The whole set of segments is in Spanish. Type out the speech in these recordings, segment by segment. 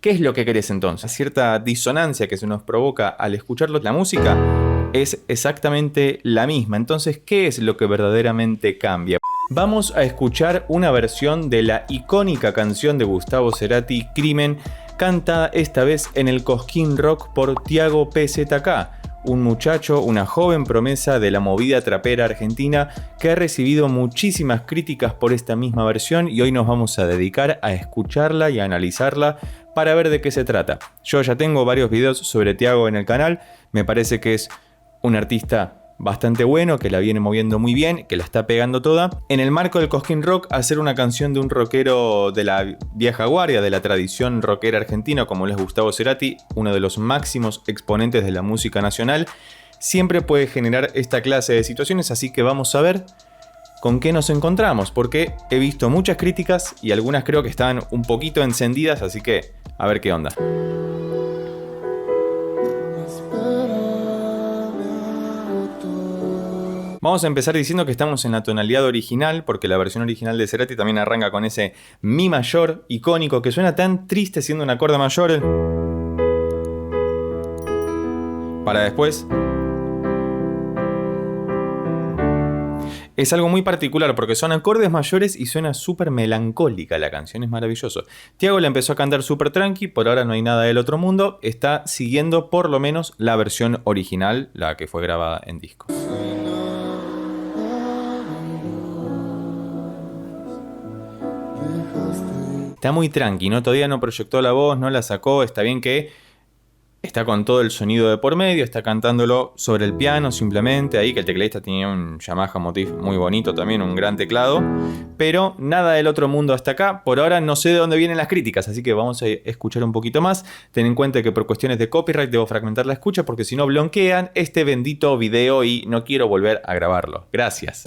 ¿Qué es lo que querés entonces? Cierta disonancia que se nos provoca al escucharlo. La música es exactamente la misma. Entonces, ¿qué es lo que verdaderamente cambia? Vamos a escuchar una versión de la icónica canción de Gustavo Cerati, Crimen, cantada esta vez en el Cosquín Rock por Tiago PZK, un muchacho, una joven promesa de la movida trapera argentina que ha recibido muchísimas críticas por esta misma versión, y hoy nos vamos a dedicar a escucharla y a analizarla para ver de qué se trata. Yo ya tengo varios videos sobre Tiago en el canal, me parece que es un artista bastante bueno, que la viene moviendo muy bien, que la está pegando toda. En el marco del Cosquín Rock, hacer una canción de un rockero de la vieja guardia, de la tradición rockera argentina, como es Gustavo Cerati, uno de los máximos exponentes de la música nacional, siempre puede generar esta clase de situaciones, así que vamos a ver con qué nos encontramos, porque he visto muchas críticas y algunas creo que están un poquito encendidas, así que a ver qué onda. Vamos a empezar diciendo que estamos en la tonalidad original, porque la versión original de Cerati también arranca con ese mi mayor icónico que suena tan triste siendo un acorde mayor, para después. Es algo muy particular porque son acordes mayores y suena súper melancólica la canción, es maravilloso. Tiago la empezó a cantar súper tranqui, por ahora no hay nada del otro mundo, está siguiendo por lo menos la versión original, la que fue grabada en disco. Está muy tranqui, ¿no? Todavía no proyectó la voz, no la sacó. Está bien que está con todo el sonido de por medio, está cantándolo sobre el piano simplemente. Ahí que el tecladista tenía un Yamaha Motif muy bonito también, un gran teclado. Pero nada del otro mundo hasta acá. Por ahora no sé de dónde vienen las críticas, así que vamos a escuchar un poquito más. Ten en cuenta que por cuestiones de copyright debo fragmentar la escucha porque si no bloquean este bendito video y no quiero volver a grabarlo. Gracias.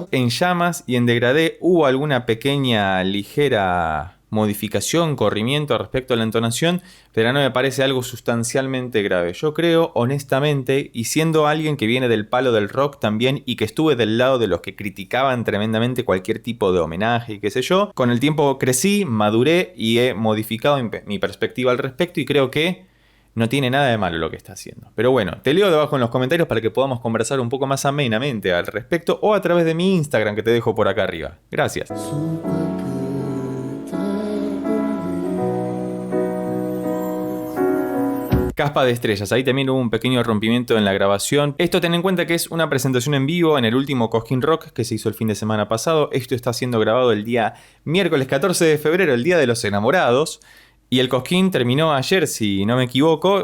En llamas y en degradé hubo alguna pequeña ligera modificación, corrimiento respecto a la entonación, pero no me parece algo sustancialmente grave. Yo creo, honestamente, y siendo alguien que viene del palo del rock también y que estuve del lado de los que criticaban tremendamente cualquier tipo de homenaje y qué sé yo, con el tiempo crecí, maduré y he modificado mi perspectiva al respecto y creo que no tiene nada de malo lo que está haciendo. Pero bueno, te leo debajo en los comentarios para que podamos conversar un poco más amenamente al respecto o a través de mi Instagram que te dejo por acá arriba. Gracias. Caspa de estrellas, ahí también hubo un pequeño rompimiento en la grabación. Esto ten en cuenta que es una presentación en vivo en el último Cosquín Rock que se hizo el fin de semana pasado. Esto está siendo grabado el día miércoles 14 de febrero, el día de los enamorados. Y el Cosquín terminó ayer, si no me equivoco,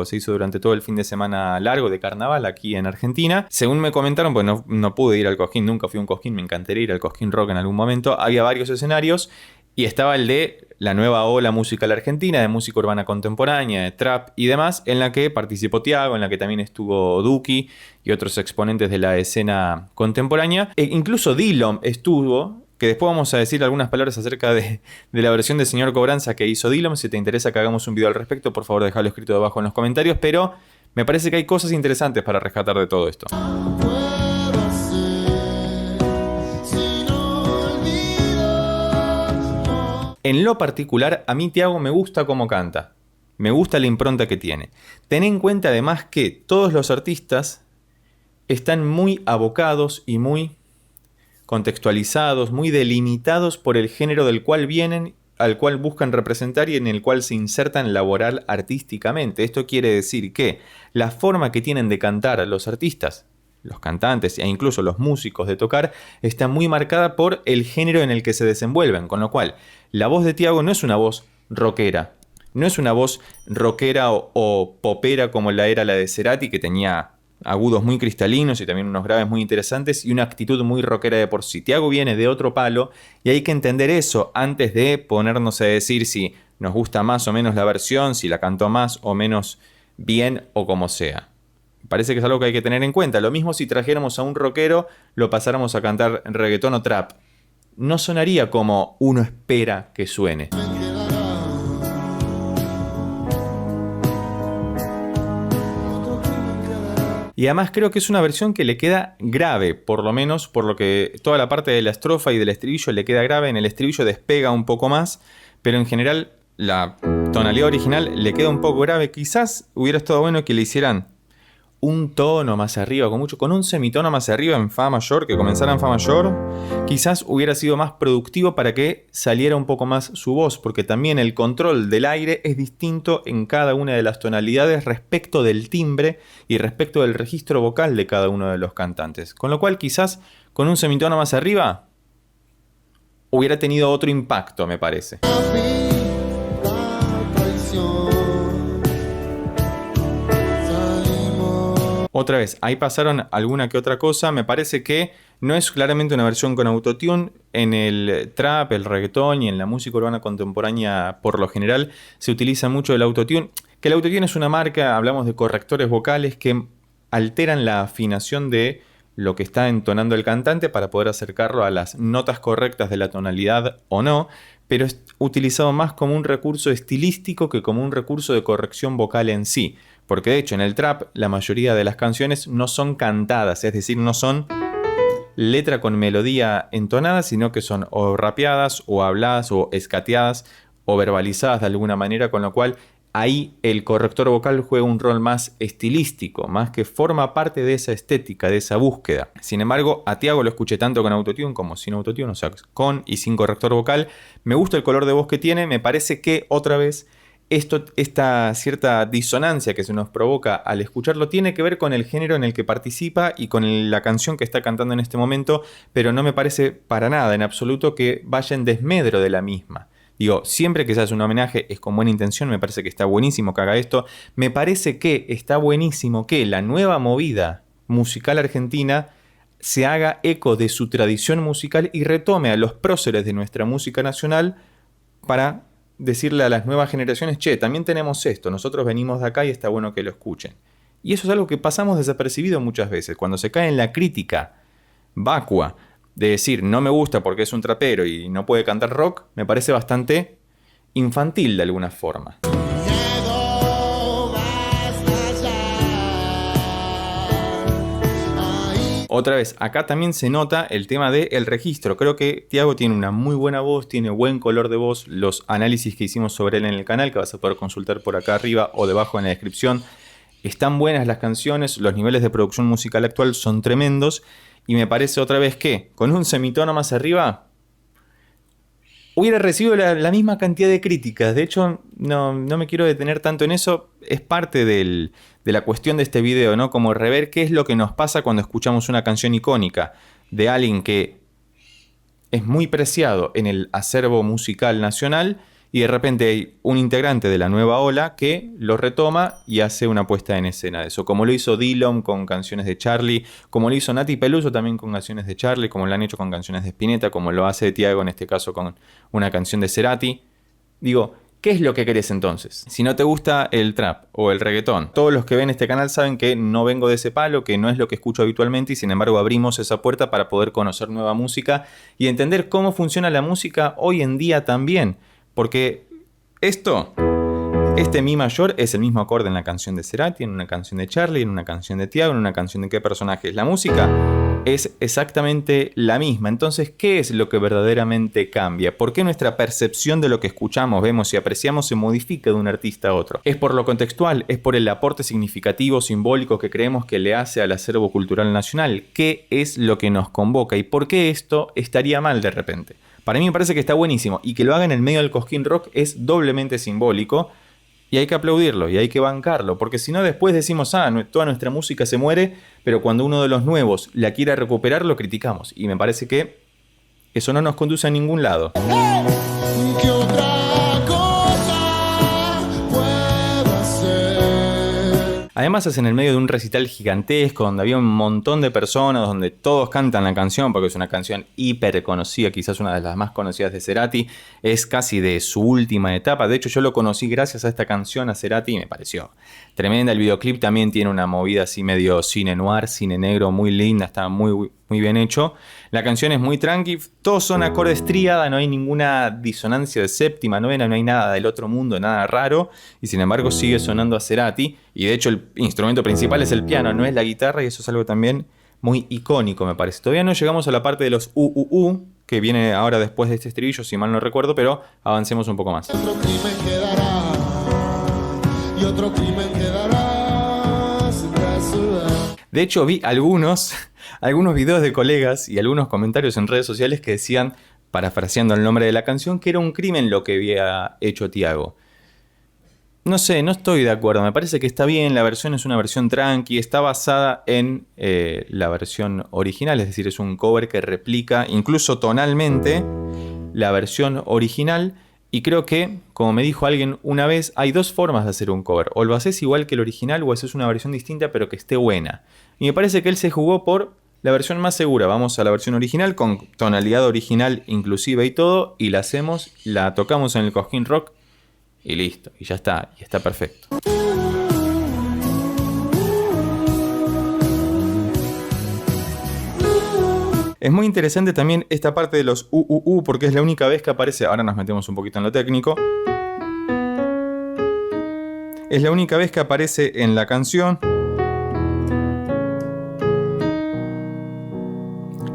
se hizo durante todo el fin de semana largo de carnaval aquí en Argentina. Según me comentaron, pues no pude ir al Cosquín, nunca fui a un Cosquín, me encantaría ir al Cosquín Rock en algún momento. Había varios escenarios y estaba el de la nueva ola musical argentina, de música urbana contemporánea, de trap y demás, en la que participó Tiago, en la que también estuvo Duki y otros exponentes de la escena contemporánea. E incluso Dillom estuvo, que después vamos a decir algunas palabras acerca de la versión de Señor Cobranza que hizo Dillom. Si te interesa que hagamos un video al respecto, por favor déjalo escrito debajo en los comentarios, pero me parece que hay cosas interesantes para rescatar de todo esto. En lo particular, a mí Tiago me gusta cómo canta, me gusta la impronta que tiene. Ten en cuenta además que todos los artistas están muy abocados y muy contextualizados, muy delimitados por el género del cual vienen, al cual buscan representar y en el cual se insertan laboral artísticamente. Esto quiere decir que la forma que tienen de cantar los artistas, los cantantes e incluso los músicos de tocar, está muy marcada por el género en el que se desenvuelven, con lo cual la voz de Tiago no es una voz rockera, no es una voz rockera o popera como la era la de Cerati, que tenía agudos muy cristalinos y también unos graves muy interesantes y una actitud muy rockera de por sí. Tiago viene de otro palo y hay que entender eso antes de ponernos a decir si nos gusta más o menos la versión, si la cantó más o menos bien o como sea. Parece que es algo que hay que tener en cuenta. Lo mismo si trajéramos a un rockero, lo pasáramos a cantar reggaetón o trap. No sonaría como uno espera que suene. Y además creo que es una versión que le queda grave, por lo menos por lo que toda la parte de la estrofa y del estribillo le queda grave. En el estribillo despega un poco más, pero en general la tonalidad original le queda un poco grave. Quizás hubiera estado bueno que le hicieran un tono más arriba, con un semitono más arriba en fa mayor, que comenzara en fa mayor. Quizás hubiera sido más productivo para que saliera un poco más su voz, porque también el control del aire es distinto en cada una de las tonalidades respecto del timbre y respecto del registro vocal de cada uno de los cantantes. Con lo cual quizás con un semitono más arriba hubiera tenido otro impacto, me parece. Otra vez, ahí pasaron alguna que otra cosa. Me parece que no es claramente una versión con autotune. En el trap, el reggaetón y en la música urbana contemporánea, por lo general, se utiliza mucho el autotune. Que el autotune es una marca, hablamos de correctores vocales que alteran la afinación de lo que está entonando el cantante para poder acercarlo a las notas correctas de la tonalidad o no, pero es utilizado más como un recurso estilístico que como un recurso de corrección vocal en sí. Porque de hecho en el trap la mayoría de las canciones no son cantadas, es decir, no son letra con melodía entonada, sino que son o rapeadas o habladas o escateadas o verbalizadas de alguna manera, con lo cual ahí el corrector vocal juega un rol más estilístico, más que forma parte de esa estética, de esa búsqueda. Sin embargo, a Tiago lo escuché tanto con autotune como sin autotune, o sea, con y sin corrector vocal. Me gusta el color de voz que tiene, me parece que otra vez esta cierta disonancia que se nos provoca al escucharlo tiene que ver con el género en el que participa y con la canción que está cantando en este momento, pero no me parece para nada, en absoluto, que vaya en desmedro de la misma. Digo, siempre que se hace un homenaje es con buena intención, me parece que está buenísimo que haga esto. Me parece que está buenísimo que la nueva movida musical argentina se haga eco de su tradición musical y retome a los próceres de nuestra música nacional para decirle a las nuevas generaciones, che, también tenemos esto, nosotros venimos de acá y está bueno que lo escuchen. Y eso es algo que pasamos desapercibido muchas veces. Cuando se cae en la crítica vacua de decir no me gusta porque es un trapero y no puede cantar rock, me parece bastante infantil de alguna forma. Otra vez, acá también se nota el tema del registro. Creo que Tiago tiene una muy buena voz, tiene buen color de voz. Los análisis que hicimos sobre él en el canal, que vas a poder consultar por acá arriba o debajo en la descripción, están buenas las canciones, los niveles de producción musical actual son tremendos. Y me parece otra vez que con un semitono más arriba hubiera recibido la misma cantidad de críticas. De hecho, no me quiero detener tanto en eso. Es parte de la cuestión de este video, ¿no? Como rever qué es lo que nos pasa cuando escuchamos una canción icónica de alguien que es muy preciado en el acervo musical nacional y de repente hay un integrante de la nueva ola que lo retoma y hace una puesta en escena de eso. Como lo hizo Dillom con canciones de Charlie, como lo hizo Nati Peluso también con canciones de Charlie, como lo han hecho con canciones de Spinetta, como lo hace Tiago en este caso con una canción de Cerati. Digo, ¿qué es lo que querés entonces? Si no te gusta el trap o el reggaetón, todos los que ven este canal saben que no vengo de ese palo, que no es lo que escucho habitualmente y sin embargo abrimos esa puerta para poder conocer nueva música y entender cómo funciona la música hoy en día también. Porque este mi mayor es el mismo acorde en la canción de Cerati, en una canción de Charlie, en una canción de Tiago, en una canción de qué personajes. La música es exactamente la misma. Entonces, ¿qué es lo que verdaderamente cambia? ¿Por qué nuestra percepción de lo que escuchamos, vemos y apreciamos se modifica de un artista a otro? ¿Es por lo contextual? ¿Es por el aporte significativo, simbólico que creemos que le hace al acervo cultural nacional? ¿Qué es lo que nos convoca? ¿Y por qué esto estaría mal de repente? Para mí me parece que está buenísimo y que lo haga en el medio del Cosquín Rock es doblemente simbólico y hay que aplaudirlo y hay que bancarlo, porque si no después decimos, toda nuestra música se muere, pero cuando uno de los nuevos la quiera recuperar lo criticamos y me parece que eso no nos conduce a ningún lado. ¿Qué otra cosa puedo hacer? Además es en el medio de un recital gigantesco donde había un montón de personas, donde todos cantan la canción porque es una canción hiper conocida, quizás una de las más conocidas de Cerati, es casi de su última etapa. De hecho yo lo conocí gracias a esta canción, a Cerati, y me pareció tremenda. El videoclip también tiene una movida así medio cine noir, cine negro, muy linda, está muy muy bien hecho. La canción es muy tranqui, todos son acordes tríada, no hay ninguna disonancia de séptima, novena, no hay nada del otro mundo, nada raro, y sin embargo sigue sonando a Cerati, y de hecho el instrumento principal es el piano, no es la guitarra, y eso es algo también muy icónico, me parece. Todavía no llegamos a la parte de los que viene ahora después de este estribillo, si mal no recuerdo, pero avancemos un poco más. Otro crimen quedará, y otro crimen quedará sin resolver. De hecho, vi algunos videos de colegas y algunos comentarios en redes sociales que decían, parafraseando el nombre de la canción, que era un crimen lo que había hecho Tiago. No sé, no estoy de acuerdo. Me parece que está bien, la versión es una versión tranqui, está basada en la versión original, es decir, es un cover que replica incluso tonalmente la versión original. Y creo que, como me dijo alguien una vez, hay dos formas de hacer un cover. O lo haces igual que el original o haces una versión distinta pero que esté buena. Y me parece que él se jugó por la versión más segura. Vamos a la versión original con tonalidad original inclusive y todo. Y la hacemos, la tocamos en el Cosquín Rock y listo. Y ya está, y está perfecto. Es muy interesante también esta parte de los porque es la única vez que aparece, ahora nos metemos un poquito en lo técnico, es la única vez que aparece en la canción.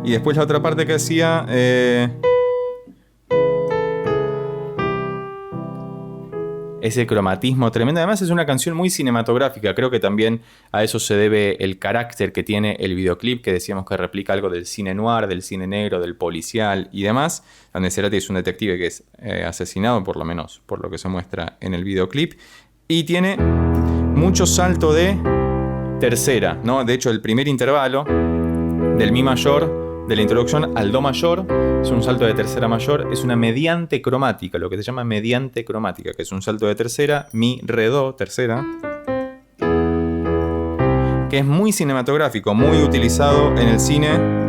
Y después la otra parte que hacía... ese cromatismo tremendo. Además es una canción muy cinematográfica. Creo que también a eso se debe el carácter que tiene el videoclip, que decíamos que replica algo del cine noir, del cine negro, del policial y demás. Donde Cerati es un detective que es asesinado, por lo menos por lo que se muestra en el videoclip. Y tiene mucho salto de tercera, ¿no? De hecho, el primer intervalo del mi mayor, de la introducción al do mayor, es un salto de tercera mayor, es una mediante cromática, lo que se llama mediante cromática, que es un salto de tercera, mi, re, do, tercera, que es muy cinematográfico, muy utilizado en el cine,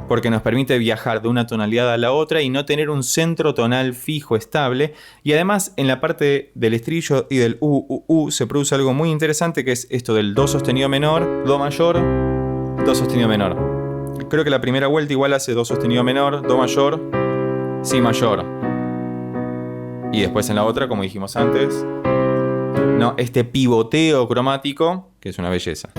porque nos permite viajar de una tonalidad a la otra y no tener un centro tonal fijo, estable. Y además, en la parte del estribillo y del se produce algo muy interesante, que es esto del do sostenido menor, do mayor, do sostenido menor. Creo que la primera vuelta igual hace do sostenido menor, do mayor, si mayor. Y después en la otra, como dijimos antes, no, este pivoteo cromático, que es una belleza.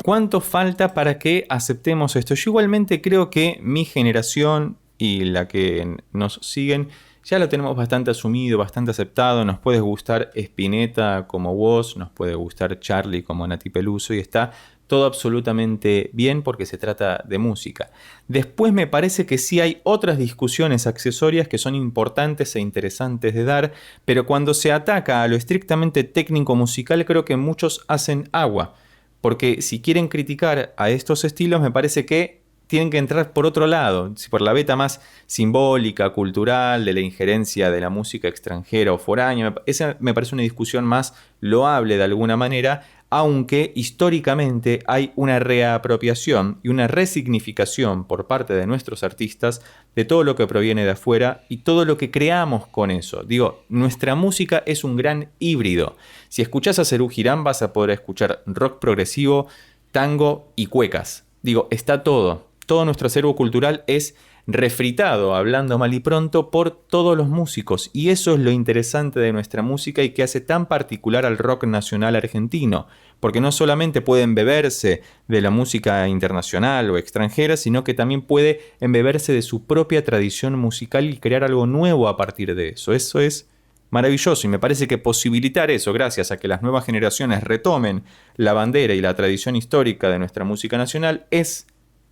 ¿Cuánto falta para que aceptemos esto? Yo igualmente creo que mi generación y la que nos siguen ya lo tenemos bastante asumido, bastante aceptado. Nos puede gustar Spinetta como Woz, nos puede gustar Charlie como Nati Peluso y está todo absolutamente bien porque se trata de música. Después me parece que sí hay otras discusiones accesorias que son importantes e interesantes de dar, pero cuando se ataca a lo estrictamente técnico musical creo que muchos hacen agua. Porque si quieren criticar a estos estilos, me parece que tienen que entrar por otro lado, por la beta más simbólica, cultural, de la injerencia de la música extranjera o foránea. Esa me parece una discusión más loable de alguna manera, aunque históricamente hay una reapropiación y una resignificación por parte de nuestros artistas de todo lo que proviene de afuera y todo lo que creamos con eso. Digo, nuestra música es un gran híbrido. Si escuchás a Serú Girán vas a poder escuchar rock progresivo, tango y cuecas. Digo, está todo. Todo nuestro acervo cultural es refritado, hablando mal y pronto, por todos los músicos. Y eso es lo interesante de nuestra música y que hace tan particular al rock nacional argentino. Porque no solamente puede embeberse de la música internacional o extranjera, sino que también puede embeberse de su propia tradición musical y crear algo nuevo a partir de eso. Eso es maravilloso y me parece que posibilitar eso, gracias a que las nuevas generaciones retomen la bandera y la tradición histórica de nuestra música nacional, es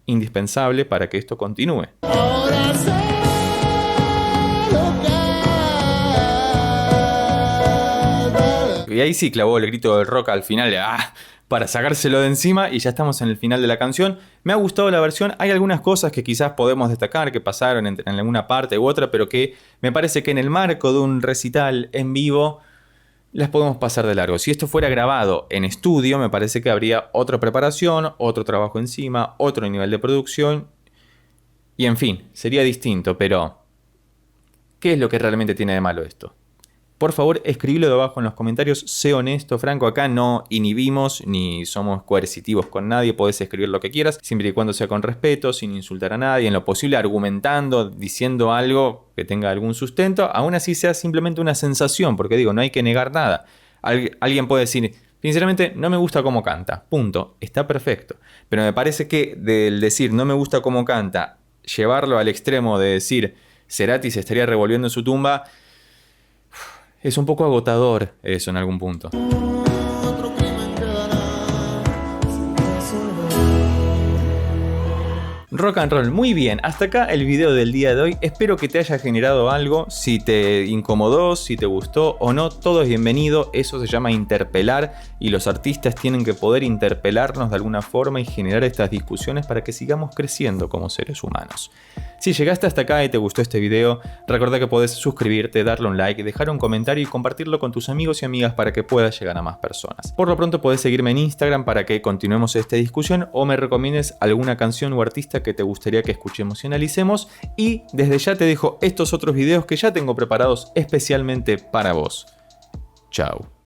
indispensable para que esto continúe. Ahora sé lo que... Y ahí sí clavó el grito del rock al final, para sacárselo de encima, y ya estamos en el final de la canción. Me ha gustado la versión, hay algunas cosas que quizás podemos destacar que pasaron en alguna parte u otra, pero que me parece que en el marco de un recital en vivo las podemos pasar de largo. Si esto fuera grabado en estudio, me parece que habría otra preparación, otro trabajo encima, otro nivel de producción. Y en fin, sería distinto, pero ¿qué es lo que realmente tiene de malo esto? por favor escribilo de abajo en los comentarios. Sé honesto, franco, acá no inhibimos ni somos coercitivos con nadie. Podés escribir lo que quieras, siempre y cuando sea con respeto, sin insultar a nadie, en lo posible argumentando, diciendo algo que tenga algún sustento, aún así sea simplemente una sensación, porque digo, no hay que negar nada. Alguien puede decir, sinceramente, no me gusta cómo canta, punto, está perfecto. Pero me parece que del decir no me gusta cómo canta, llevarlo al extremo de decir Cerati se estaría revolviendo en su tumba, es un poco agotador eso en algún punto. Otro crimen quedará sin resolver. Rock and roll, muy bien, hasta acá el video del día de hoy. Espero que te haya generado algo. Si te incomodó, si te gustó o no, todo es bienvenido. Eso se llama interpelar y los artistas tienen que poder interpelarnos de alguna forma y generar estas discusiones para que sigamos creciendo como seres humanos. Si llegaste hasta acá y te gustó este video, recuerda que podés suscribirte, darle un like, dejar un comentario y compartirlo con tus amigos y amigas para que pueda llegar a más personas. Por lo pronto podés seguirme en Instagram para que continuemos esta discusión o me recomiendes alguna canción o artista que te gustaría que escuchemos y analicemos. Y desde ya te dejo estos otros videos que ya tengo preparados especialmente para vos. Chao.